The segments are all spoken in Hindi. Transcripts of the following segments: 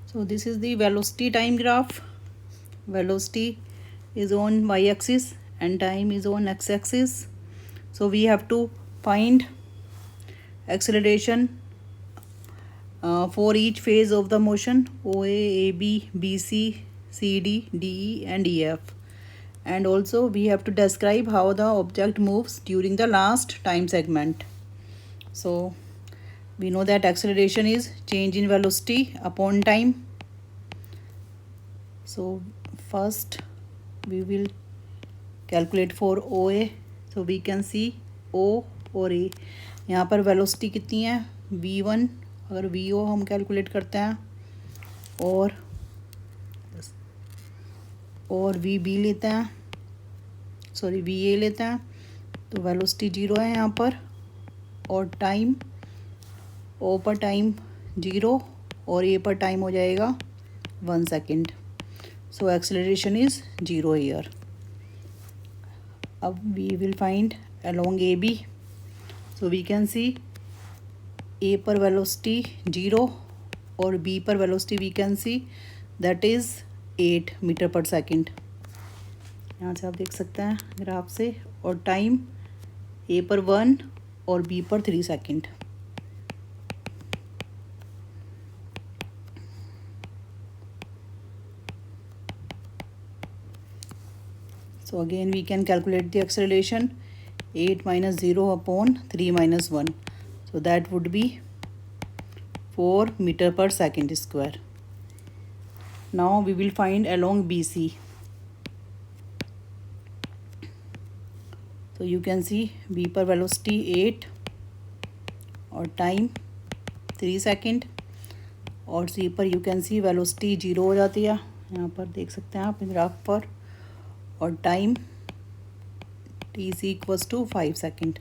So this is the velocity time graph. Velocity is on y-axis and time is on x-axis. So we have to find acceleration for each phase of the motion OA, AB, BC, CD, DE and EF. And also we have to describe how the object moves during the last time segment. So we know that acceleration is change in velocity upon time. So first we will calculate for OA. So we can see O और A. यहाँ पर वेलोसिटी कितनी है V1, अगर VO हम कैलकुलेट करते हैं और VB लेते हैं, सॉरी VA लेते हैं, तो वेलोसिटी 0 है यहाँ पर और टाइम O पर टाइम 0 और A पर टाइम हो जाएगा 1 second. So acceleration is 0 here. अब we will find along AB. So we can see A पर velocity 0 और B पर velocity we can see that is 8 metre per second. यहाँ से आप देख सकते हैं ग्राफ से. और टाइम A पर 1 और B पर 3 second. So again we can calculate the acceleration 8 minus 0 upon 3 minus 1. So that would be 4 meter per second square. Now we will find along BC. So you can see B पर velocity 8 और time 3 सेकेंड और C पर you can see velocity 0 हो जाती है. यहाँ पर देख सकते हैं आप ग्राफ पर. और time TC equals to 5 second.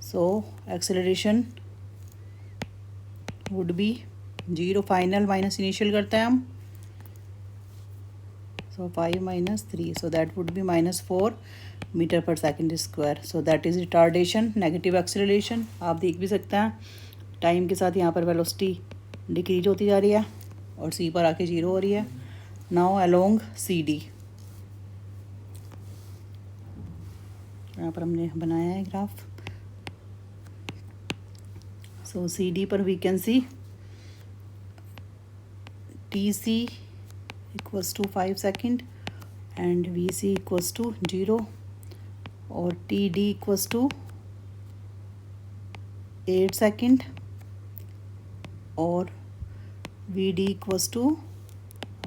So acceleration would be 0 final minus initial करते हैं हम. So 5 minus 3. So that would be minus 4 metre per second square. So that is retardation, negative acceleration. आप देख भी सकते हैं टाइम के साथ यहाँ पर वेलोसिटी डिक्रीज होती जा रही है और सी पर आके 0 हो रही है. Now along CD. यहाँ पर हमने बनाया है ग्राफ. सो CD पर we can see TC equals to 5 second and VC equals to 0 और TD इक्वल्स टू 8 सेकेंड और VD इक्वल्स टू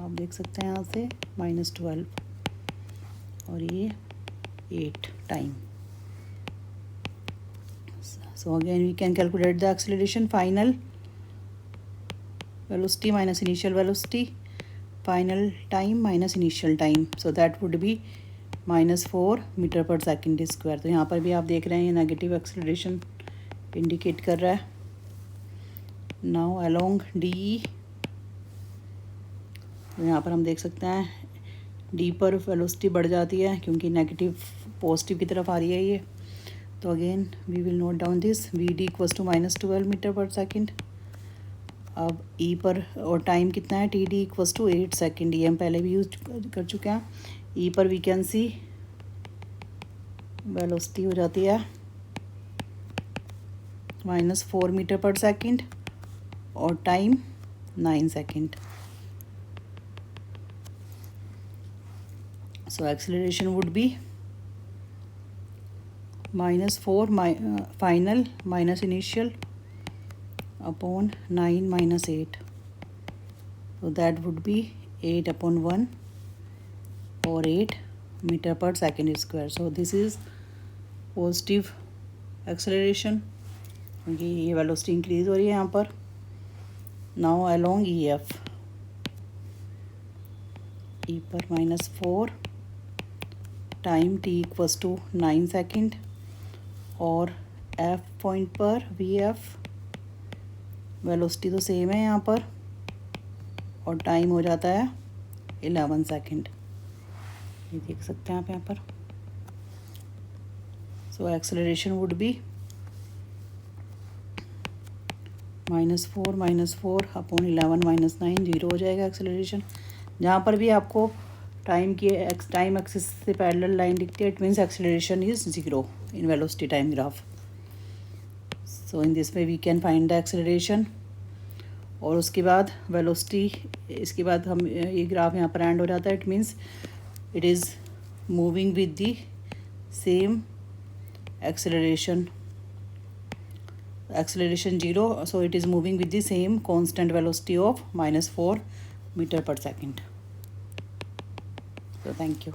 आप देख सकते हैं यहाँ से -12 और ये 8 time. So again we can calculate the acceleration. Final velocity minus initial velocity, final time minus initial time. So that would be -4 metre per second square. तो यहाँ पर भी आप देख रहे हैं ये नेगेटिव एक्सेलरेशन इंडिकेट कर रहा है. Now along DE. तो यहाँ पर हम देख सकते हैं D पर वेलोसिटी बढ़ जाती है क्योंकि नेगेटिव पॉजिटिव की तरफ आ रही है ये. तो again we will note down this. VD equals to -12 metre per second. अब E पर और टाइम कितना है TD इक्वल्स टू 8 सेकेंड. ये हम पहले भी यूज कर चुके हैं. E पर वी कैन सी वेलोसिटी हो जाती है -4 मीटर पर सेकेंड और time 9 second. So acceleration would be -4 final minus initial upon 9 minus 8. So that would be 8 upon 1 or 8 metre per second square. So this is positive acceleration क्योंकि ये वेलोसिटी इंक्रीज हो रही है यहाँ पर. Now along EF. E पर -4 time T equals to 9 second और F पॉइंट पर VF वेलोसिटी तो सेम है यहाँ पर और टाइम हो जाता है 11 सेकेंड. ये देख सकते हैं आप यहाँ पर. So acceleration would be -4 upon 11 -9 zero हो जाएगा एक्सेलरेशन। जहाँ पर भी आपको टाइम एक्सिस से पैरेलल लाइन दिखती है, it means acceleration is zero in velocity time graph. So in this way we can find the acceleration. और उसके बाद वेलोसिटी, इसके बाद हम ये ग्राफ यहाँ पर एंड हो जाता है, it means it is moving with the same acceleration zero, so it is moving with the same constant velocity of -4 meter per second. So thank you.